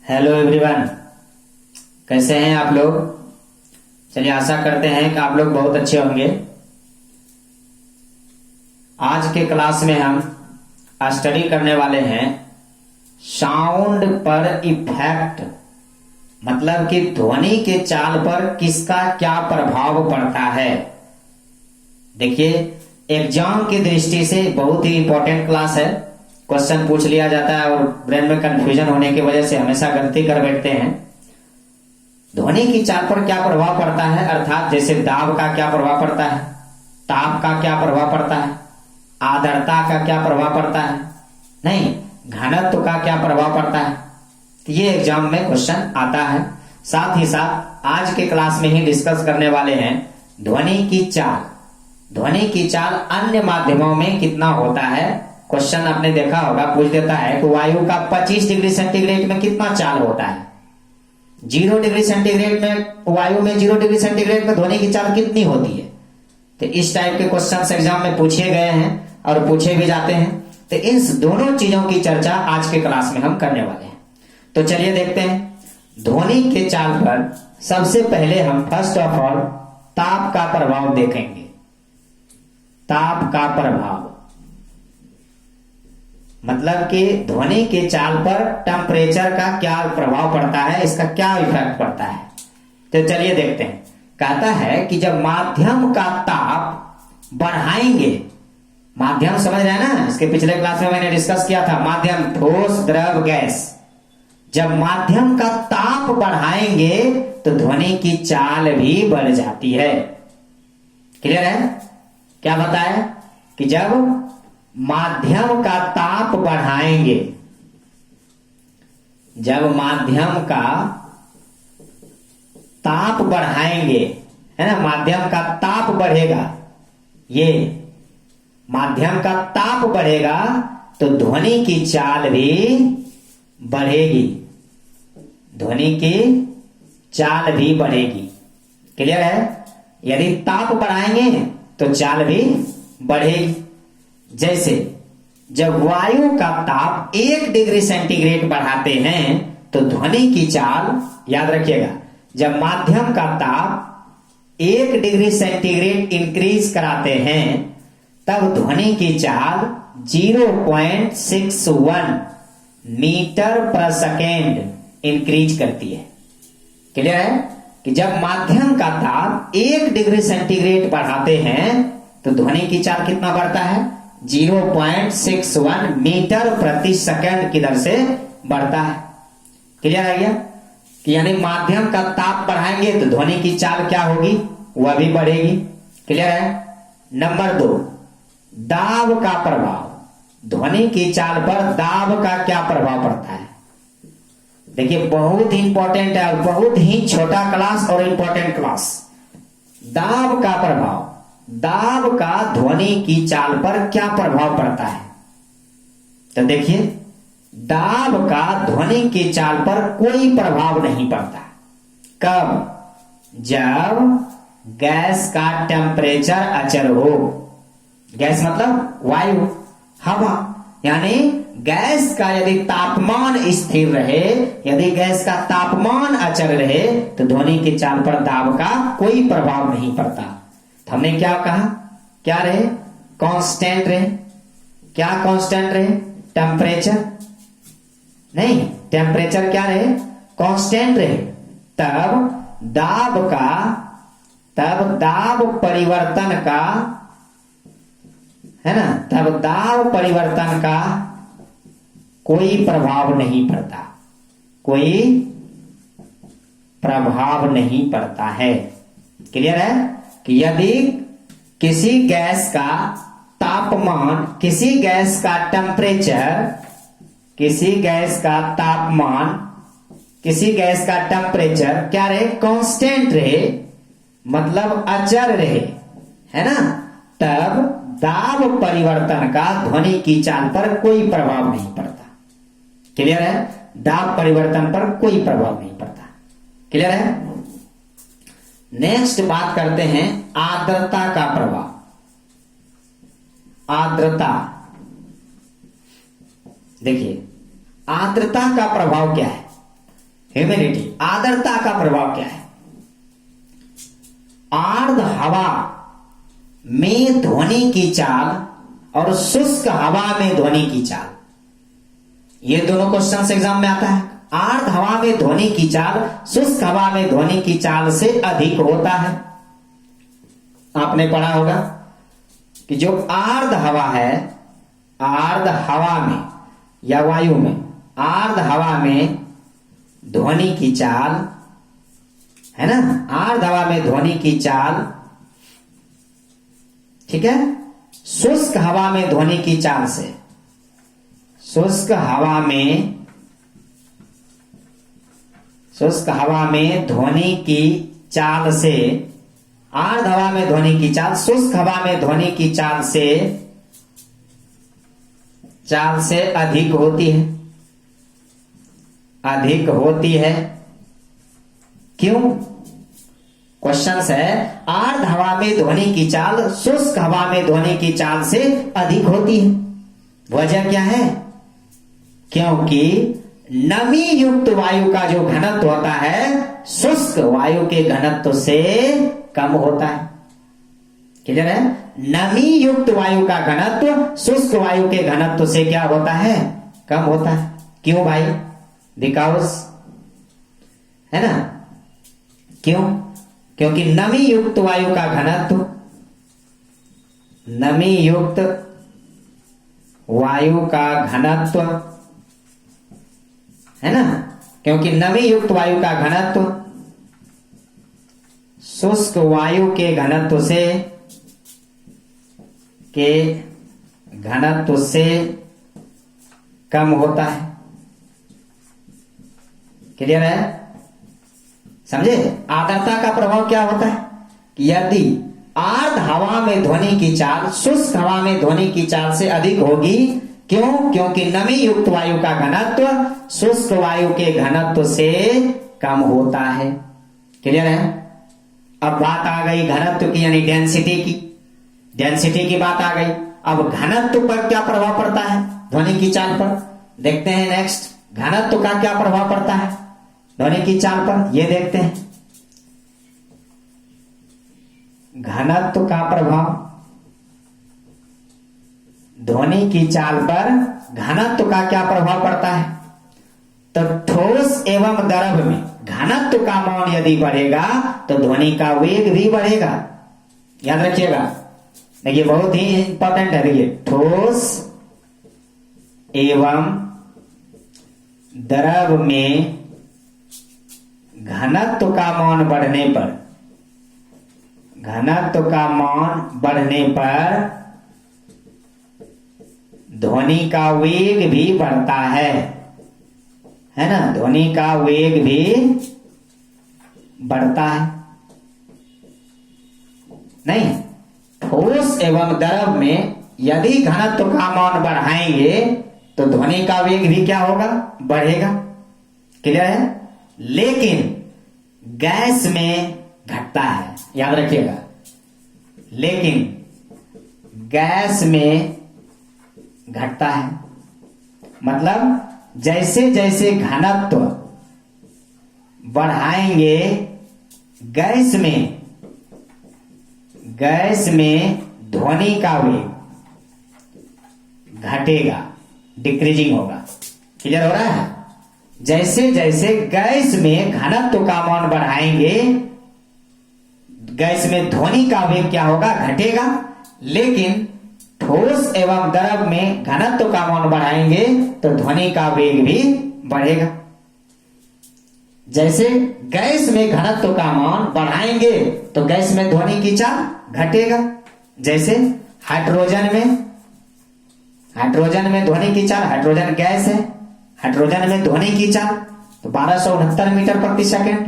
Hello everyone, कैसे हैं आप लोग। चलिए, आशा करते हैं कि आप लोग बहुत अच्छे होंगे। आज के क्लास में हम स्टडी करने वाले हैं साउंड पर इफेक्ट, मतलब कि ध्वनि के चाल पर किसका क्या प्रभाव पड़ता है। देखिए, एग्जाम की दृष्टि से बहुत ही इंपॉर्टेंट क्लास है। क्वेश्चन पूछ लिया जाता है और ब्रेन में कंफ्यूजन होने की वजह से हमेशा गलती कर बैठते हैं। ध्वनि की चाल पर क्या प्रभाव पड़ता है, अर्थात जैसे दाब का क्या प्रभाव पड़ता है, ताप का क्या प्रभाव पड़ता है, आर्द्रता का क्या प्रभाव पड़ता है, नहीं घनत्व का क्या प्रभाव पड़ता है। तो ये एग्जाम में क्वेश्चन आता है। साथ ही साथ आज के क्लास में ही डिस्कस करने वाले हैं ध्वनि की चाल। ध्वनि की चाल अन्य माध्यमों में कितना होता है। क्वेश्चन आपने देखा होगा, पूछ देता है कि वायु का 25 डिग्री सेंटीग्रेड में कितना चाल होता है। 0 डिग्री सेंटीग्रेड में, वायु में 0 डिग्री सेंटीग्रेड में ध्वनि की चाल कितनी होती है। तो इस टाइप के क्वेश्चन एग्जाम में पूछे गए हैं और पूछे भी जाते हैं। तो इन दोनों चीजों की चर्चा आज के क्लास में हम करने वाले हैं। तो चलिए देखते हैं ध्वनि के चाल पर। सबसे पहले हम फर्स्ट ऑफ ऑल ताप का प्रभाव देखेंगे। ताप का प्रभाव मतलब कि ध्वनि के चाल पर टेम्परेचर का क्या प्रभाव पड़ता है, इसका क्या इफेक्ट पड़ता है। तो चलिए देखते हैं। कहता है कि जब माध्यम का ताप बढ़ाएंगे, माध्यम समझ रहे हैं ना, इसके पिछले क्लास में मैंने डिस्कस किया था, माध्यम ठोस द्रव गैस। जब माध्यम का ताप बढ़ाएंगे तो ध्वनि की चाल भी बढ़ जाती है। क्लियर है। क्या बताया कि जब माध्यम का ताप बढ़ाएंगे, जब माध्यम का ताप बढ़ाएंगे, है ना, माध्यम का ताप बढ़ेगा, ये माध्यम का ताप बढ़ेगा तो ध्वनि की चाल भी बढ़ेगी, ध्वनि की चाल भी बढ़ेगी। क्लियर है। यदि ताप बढ़ाएंगे तो चाल भी बढ़ेगी। जैसे जब वायु का ताप 1 डिग्री सेंटीग्रेड बढ़ाते हैं तो ध्वनि की चाल, याद रखिएगा, जब माध्यम का ताप 1 डिग्री सेंटीग्रेड इंक्रीज कराते हैं तब ध्वनि की चाल 0.61 मीटर पर सेकेंड इंक्रीज करती है। क्लियर है कि जब माध्यम का ताप 1 डिग्री सेंटीग्रेड बढ़ाते हैं तो ध्वनि की चाल कितना बढ़ता है, 0.61 मीटर प्रति सेकंड की दर से बढ़ता है। क्लियर है गया कि यानी माध्यम का ताप बढ़ाएंगे तो ध्वनि की चाल क्या होगी, वह भी बढ़ेगी। क्लियर है। नंबर 2, दाब का प्रभाव। ध्वनि की चाल पर दाब का क्या प्रभाव पड़ता है। देखिए, बहुत इंपॉर्टेंट है और बहुत ही छोटा क्लास और इंपॉर्टेंट क्लास। दाब का प्रभाव, दाब का ध्वनि की चाल पर क्या प्रभाव पड़ता है। तो देखिए, दाब का ध्वनि की चाल पर कोई प्रभाव नहीं पड़ता। कब, जब गैस का टेम्परेचर अचर हो। गैस मतलब वायु, हवा, यानी गैस का यदि तापमान स्थिर रहे, यदि गैस का तापमान अचल रहे तो ध्वनि की चाल पर दाब का कोई प्रभाव नहीं पड़ता। तो हमने क्या कहा, क्या रहे, कांस्टेंट रहे। क्या कांस्टेंट रहे, टेम्परेचर नहीं, टेम्परेचर क्या रहे, कांस्टेंट रहे। तब दाब का, तब दाब परिवर्तन का, है ना, तब दाब परिवर्तन का कोई प्रभाव नहीं पड़ता, कोई प्रभाव नहीं पड़ता है। क्लियर है कि यदि किसी गैस का तापमान, किसी गैस का टेम्परेचर, किसी गैस का तापमान, किसी गैस का टेम्परेचर क्या रहे, कांस्टेंट रहे, मतलब अचर रहे, है ना, तब दाब परिवर्तन का ध्वनि की चाल पर कोई प्रभाव नहीं पड़ता। क्लियर है। दाब परिवर्तन पर कोई प्रभाव नहीं पड़ता। क्लियर है। नेक्स्ट बात करते हैं आर्द्रता का प्रभाव। आर्द्रता, देखिए आर्द्रता का प्रभाव क्या है। ह्यूमिडिटी, आर्द्रता का प्रभाव क्या है? आर्द्र हवा में ध्वनि की चाल और शुष्क हवा में ध्वनि की चाल, ये दोनों क्वेश्चन एग्जाम में आता है। आर्द्र हवा में ध्वनि की चाल शुष्क हवा में ध्वनि की चाल से अधिक होता है। आपने पढ़ा होगा कि जो आर्द्र हवा है, आर्द्र हवा में या वायु में, आर्द्र हवा में ध्वनि की चाल है ना, आर्द्र हवा में ध्वनि की चाल, ठीक है, शुष्क हवा में ध्वनि की चाल से, शुष्क हवा में ध्वनि की चाल से, आर्द्र हवा में ध्वनि की चाल शुष्क हवा में ध्वनि की चाल से अधिक होती है, अधिक होती है। क्यों? क्वेश्चन है, आर्द्र हवा में ध्वनि की चाल शुष्क हवा में ध्वनि की चाल से अधिक होती है। वजह क्या है? क्योंकि नमी युक्त वायु का जो घनत्व होता है शुष्क वायु के घनत्व से कम होता है। क्लियर है? नमी युक्त वायु का घनत्व शुष्क वायु के घनत्व से क्या होता है? कम होता है। क्यों भाई? बिकॉज, है ना, क्यों? क्योंकि नमी युक्त वायु का घनत्व, नमी युक्त वायु का घनत्व, है ना, क्योंकि नमी युक्त वायु का घनत्व शुष्क वायु के घनत्व से कम होता है। क्लियर है? समझे? आर्द्रता का प्रभाव क्या होता है कि यदि आर्द्र हवा में ध्वनि की चाल शुष्क हवा में ध्वनि की चाल से अधिक होगी, क्यों? क्योंकि नमी युक्त वायु का घनत्व शुष्क वायु के घनत्व से कम होता है। क्लियर है? अब बात आ गई घनत्व की, यानी डेंसिटी की। डेंसिटी की बात आ गई। अब घनत्व पर क्या प्रभाव पड़ता है ध्वनि की चाल पर? देखते हैं नेक्स्ट, घनत्व का क्या प्रभाव पड़ता है ध्वनि की चाल पर, ये देखते हैं। घनत्व का प्रभाव ध्वनि की चाल पर, घनत्व का क्या प्रभाव पड़ता है? तो ठोस एवं द्रव में घनत्व का मान यदि बढ़ेगा तो ध्वनि का वेग भी बढ़ेगा। याद रखिएगा, देखिए बहुत ही इंपॉर्टेंट है। देखिए, ठोस एवं द्रव में घनत्व का मान बढ़ने पर, घनत्व का मान बढ़ने पर ध्वनि का वेग भी बढ़ता है ना, ध्वनि का वेग भी बढ़ता है। नहीं, ठोस एवं द्रव में यदि घनत्व का मान बढ़ाएंगे तो ध्वनि का वेग भी क्या होगा? बढ़ेगा। क्लियर है? लेकिन गैस में घटता है, याद रखिएगा। लेकिन गैस में घटता है, मतलब जैसे जैसे घनत्व बढ़ाएंगे गैस में ध्वनि का वेग घटेगा, डिक्रीजिंग होगा। क्लियर हो रहा है? जैसे जैसे गैस में घनत्व का मान बढ़ाएंगे गैस में ध्वनि का वेग क्या होगा? घटेगा। लेकिन ठोस एवं द्रव में घनत्व का मान बढ़ाएंगे तो ध्वनि का वेग भी बढ़ेगा। जैसे गैस में घनत्व का मान बढ़ाएंगे तो गैस में ध्वनि की चाल घटेगा। जैसे हाइड्रोजन में ध्वनि की चाल, हाइड्रोजन गैस है, हाइड्रोजन में ध्वनि की चाल तो 1269 मीटर प्रति सेकंड,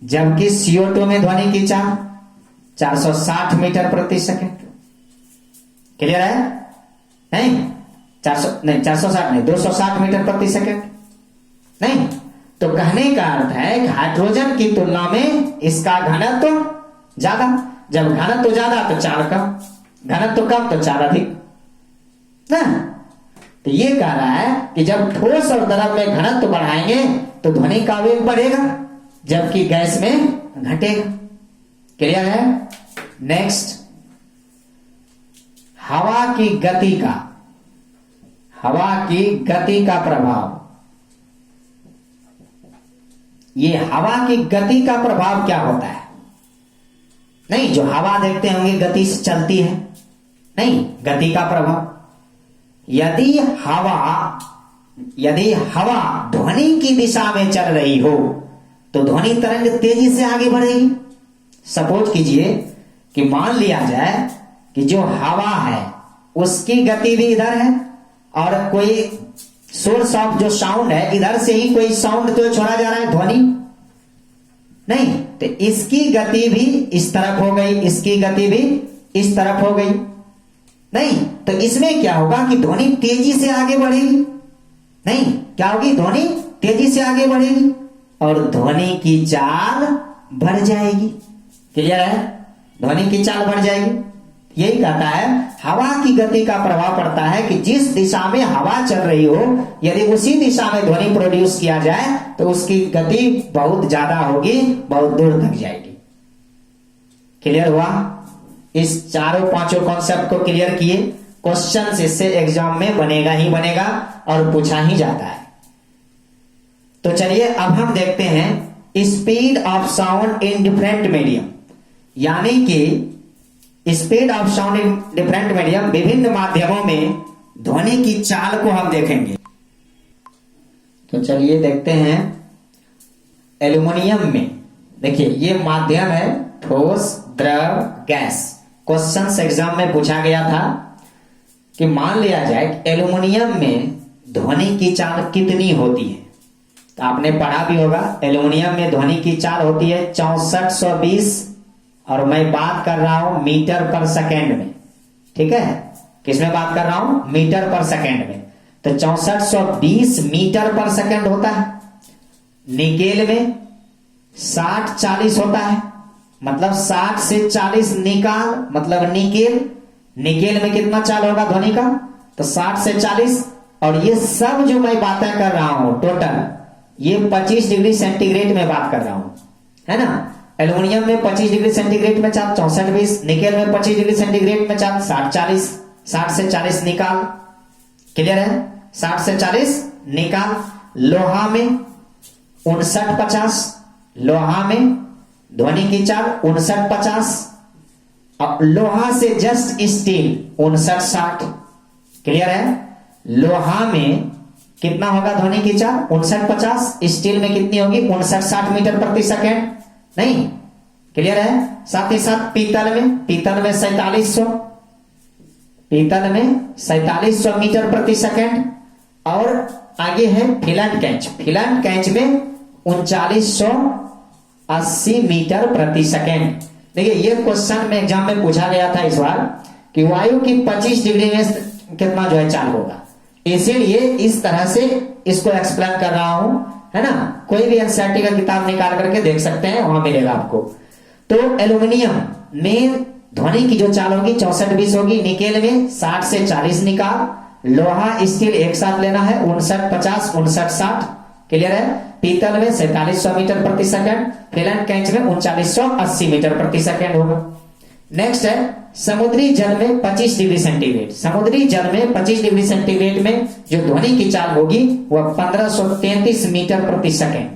जबकि CO2 में ध्वनि की चाल 460 मीटर प्रति सेकंड। क्लियर है? नहीं, 460 नहीं, 260 मीटर प्रति सेकंड। नहीं, तो कहने का अर्थ है कि हाइड्रोजन की तुलना में इसका घनत्व ज्यादा। जब घनत्व ज्यादा तो चाल कम, घनत्व कम तो चाल अधिक ना। तो तो ये कह रहा है कि जब ठोस और द्रव में घनत्व बढ़ाएंगे तो ध्वनि का वेग बढ़ेगा, जबकि गैस में घटेगा। क्लियर है? नेक्स्ट, हवा की गति का प्रभाव। ये हवा की गति का प्रभाव क्या होता है? नहीं, जो हवा देखते होंगे गति से चलती है, नहीं, गति का प्रभाव। यदि हवा ध्वनि की दिशा में चल रही हो तो ध्वनि तरंग तेजी से आगे बढ़ेगी। सपोज कीजिए कि मान लिया जाए कि जो हवा है उसकी गति भी इधर है और कोई सोर्स ऑफ जो साउंड है इधर से ही कोई साउंड तो छोड़ा जा रहा है, ध्वनि नहीं, तो इसकी गति भी इस तरफ हो गई, इसकी गति भी इस तरफ हो गई, नहीं, तो इसमें क्या होगा कि ध्वनि तेजी से आगे बढ़ेगी। नहीं, क्या होगी? ध्वनि तेजी से आगे बढ़ेगी और ध्वनि की चाल बढ़ जाएगी। क्लियर है? ध्वनि की चाल बढ़ जाएगी। यही कहता है हवा की गति का प्रभाव पड़ता है कि जिस दिशा में हवा चल रही हो, यदि उसी दिशा में ध्वनि प्रोड्यूस किया जाए तो उसकी गति बहुत ज्यादा होगी, बहुत दूर तक जाएगी। क्लियर हुआ? इस चारों पांचों कॉन्सेप्ट को क्लियर किए। क्वेश्चन इससे एग्जाम में बनेगा ही बनेगा और पूछा ही जाता है। तो चलिए अब हम देखते हैं speed of sound in different medium, यानी कि speed of sound in different medium, विभिन्न माध्यमों में ध्वनि की चाल को हम देखेंगे। तो चलिए देखते हैं एल्युमिनियम में। देखिए ये माध्यम है ठोस, द्रव, गैस। क्वेश्चन एग्जाम में पूछा गया था कि मान लिया जाए कि एल्युमिनियम में ध्वनि की चाल कितनी होती है। तो आपने पढ़ा भी होगा, एल्युमिनियम में ध्वनि की चाल होती है 6420, और मैं बात कर रहा हूं मीटर पर सेकेंड में। ठीक है, किसमें बात कर रहा हूं? मीटर पर सेकेंड में। तो 6420 मीटर पर सेकेंड होता है। निकेल में 60-40 होता है, मतलब 60 से 40 निकाल, मतलब निकेल में कितना चाल होगा ध्वनि का? तो 60 से 40। और ये सब जो मैं बातें कर रहा हूं टोटल, ये 25 डिग्री सेंटीग्रेड में बात कर रहा हूं, है ना। एल्युमिनियम में 25 डिग्री सेंटीग्रेड में चाल 6420, निकेल में 25 डिग्री सेंटीग्रेड में चाल 60-40, 60 से 40 निकाल। क्लियर है? 60 से 40 निकाल। लोहा में 59-50, लोहा में ध्वनि की चाल 59-50। अब लोहा से जस्ट स्टील 59-60। क्लियर है? लोहा में कितना होगा ध्वनि की चाल? 59-50। स्टील में कितनी होगी? 59-60 मीटर प्रति सेकेंड। नहीं, क्लियर है? साथ ही साथ पीतल में 4700, पीतल में 4700 मीटर प्रति सेकेंड। और आगे है फिलांट कैंच, फिलांट कैंच में 3980 मीटर प्रति सेकेंड। देखिए ये क्वेश्चन में एग्जाम में पूछा गया था इस बार कि वायु की 25 डिग्री में कितना जो है चाल होगा, इसीलिए इस तरह से इसको एक्सप्लेन कर रहा हूं, है ना। कोई भी एनसीईआरटी का किताब निकाल करके देख सकते हैं, वहां मिलेगा आपको। तो एल्युमिनियम में ध्वनि की जो चाल होगी 6420 होगी, निकेल में 60 से 40 निकाल, लोहा स्टील एक साथ लेना है 59-50, 59-60। क्लियर है? पीतल में 4700 मीटर प्रति सेकंड, फिलांट कैंच में 3980 मीटर प्रति सेकंड होगा। नेक्स्ट है समुद्री जल में 25 डिग्री सेंटीग्रेड। समुद्री जल में 25 डिग्री सेंटीग्रेड में जो ध्वनि की चाल होगी वह 1533 मीटर प्रति सेकंड,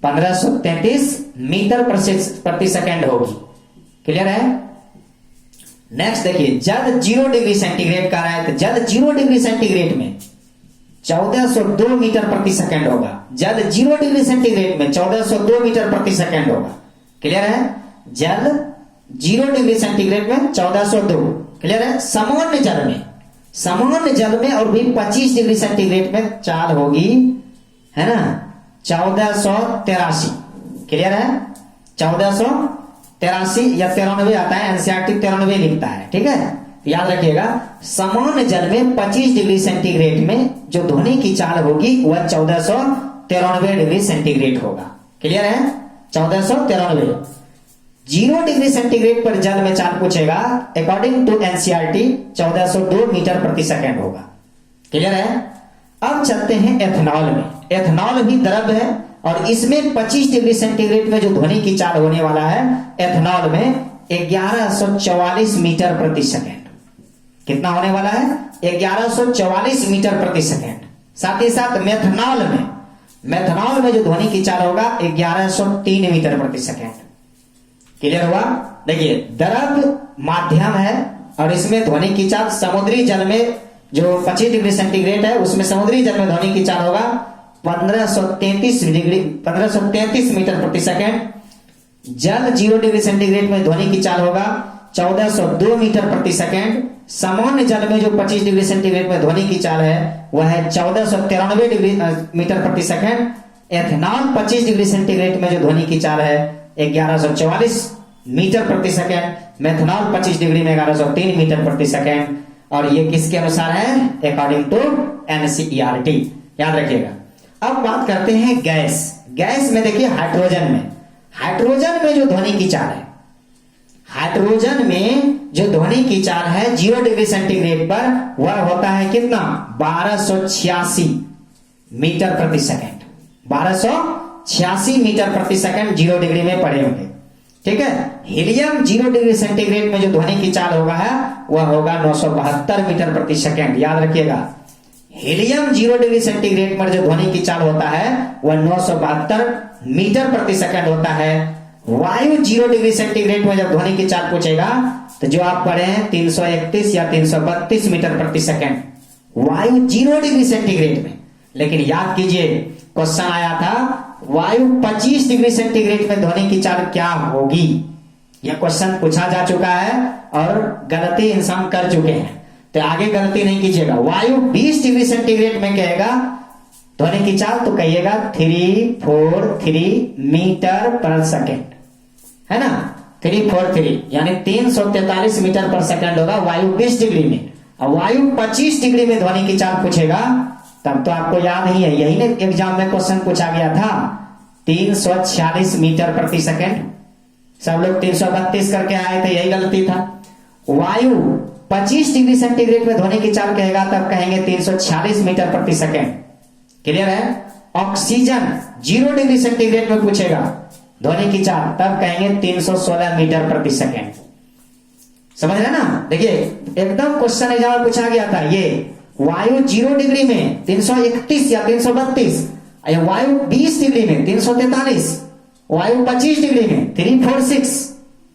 1533 मीटर प्रति सेकंड होगी। क्लियर है? नेक्स्ट देखिए जल 0 डिग्री सेंटीग्रेड का रहा है, तो जल 0 डिग्री सेंटीग्रेड में 1402 मीटर प्रति सेकंड होगा। जल 0 डिग्री सेंटीग्रेड में 1402 मीटर प्रति सेकंड होगा। क्लियर है? जल 0 डिग्री सेंटीग्रेड में 1402। क्लियर है? सामान्य जल में और भी 25 डिग्री सेंटीग्रेड में चाल होगी, है ना, 1483। क्लियर है? 1483 या 93 आता है, एनसीईआरटी 93 लिखता है। ठीक है, याद रखिएगा सामान्य जल में 25 डिग्री सेंटीग्रेड में जो ध्वनि की चाल होगी वह 1493 डिग्री सेंटीग्रेड होगा। क्लियर है? 1493। 0 डिग्री सेंटीग्रेड पर जल में चाल पूछेगा, अकॉर्डिंग टू एनसीईआरटी 1402 मीटर प्रति सेकंड होगा। क्लियर है? अब चलते हैं एथेनॉल में। एथेनॉल भी द्रव है और इसमें 25 डिग्री सेंटीग्रेड में जो ध्वनि की चाल होने वाला है एथेनॉल में 1144 मीटर प्रति सेकेंड। कितना होने वाला है? 1144 मीटर प्रति सेकेंड। साथ ही साथ मेथनॉल में जो ध्वनि की चाल होगा 1103 मीटर प्रति सेकेंड। क्लियर हुआ? देखिए, द्रव माध्यम है और इसमें ध्वनि की चाल समुद्री जल में जो 25 डिग्री सेंटीग्रेड है उसमें समुद्री जल में ध्वनि की चाल होगा 1533 मीटर प्रति सेकेंड। जल 0 डिग्री सेंटीग्रेड में ध्वनि की चाल होगा 1402 मीटर प्रति सेकेंड। सामान्य जल में जो 25 डिग्री सेंटीग्रेड में ध्वनि की चाल है वह है 1493 डिग्री मीटर प्रति सेकेंड। एथेनॉल 25 डिग्री सेंटीग्रेड में जो ध्वनि की चाल है 1144 मीटर प्रति सेकेंड। मेथनॉल 25 डिग्री में 1103 मीटर प्रति सेकेंड। और ये किसके अनुसार है? According to NCERT. याद रखिएगा। अब बात करते हैं गैस में देखिए हाइड्रोजन में जो ध्वनि की चाल है, हाइड्रोजन में जो ध्वनि की चाल है 0 डिग्री सेंटीग्रेड पर वह होता है कितना? 1286 मीटर प्रति सेकेंड। 1286 मीटर प्रति सेकेंड 0 डिग्री में पड़े होंगे। ठीक है। हीलियम 0 डिग्री सेंटीग्रेड में जो ध्वनि की चाल होगा है वह होगा 972 मीटर प्रति सेकेंड। याद रखिएगा, हीलियम 0 डिग्री सेंटीग्रेड पर जो ध्वनि की चाल होता है वह 972 मीटर प्रति सेकेंड होता है। वायु 0 डिग्री सेंटीग्रेड में जब ध्वनि की चाल पूछेगा तो जो आप पढ़े हैं 331 या 332 मीटर प्रति सेकेंड, वायु 0 डिग्री सेंटीग्रेड में। लेकिन याद कीजिए, क्वेश्चन आया था वायु 25 डिग्री सेंटीग्रेड में ध्वनि की चाल क्या होगी। यह क्वेश्चन पूछा जा चुका है और गलती इंसान कर चुके हैं, तो आगे गलती नहीं कीजिएगा। वायु 20 डिग्री सेंटीग्रेड में कहेगा ध्वनि की चाल तो कहिएगा 343 मीटर पर सेकेंड, है ना? 343 यानी 343 मीटर पर सेकेंड होगा वायु 20 डिग्री में। और वायु 25 डिग्री में ध्वनि की चाल पूछेगा तब तो आपको याद ही है, यही ने एग्जाम में क्वेश्चन पूछा गया था 346 मीटर प्रति सेकेंड। सब लोग 332 करके आए थे, यही गलती था। वायु 25 डिग्री सेंटीग्रेड में ध्वनि की चाल कहेगा तब कहेंगे 346 मीटर प्रति सेकेंड। क्लियर है? ऑक्सीजन 0 डिग्री सेंटीग्रेड में पूछेगा ध्वनि की चाल तब कहेंगे 316 मीटर प्रति सेकेंड। समझ रहे ना? देखिए, एकदम क्वेश्चन एग्जाम में पूछा गया था ये वायु 0 डिग्री में 331 या 332, वायु 20 डिग्री में 343, वायु 25 डिग्री में 346।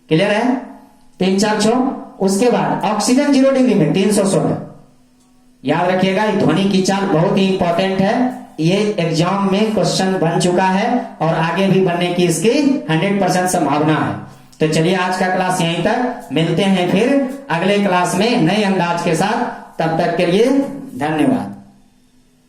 क्लियर है? 3 4 6। उसके बाद ऑक्सीजन 0 डिग्री में 316। याद रखिएगा, ध्वनि की चाल बहुत ही इंपॉर्टेंट है। ये एग्जाम में क्वेश्चन बन चुका है और आगे भी बनने की इसकी 100% संभावना है। तो चलिए, आज का क्लास यहीं तक, मिलते हैं फिर अगले क्लास में नए अंदाज के साथ। तब तक के लिए धन्यवाद।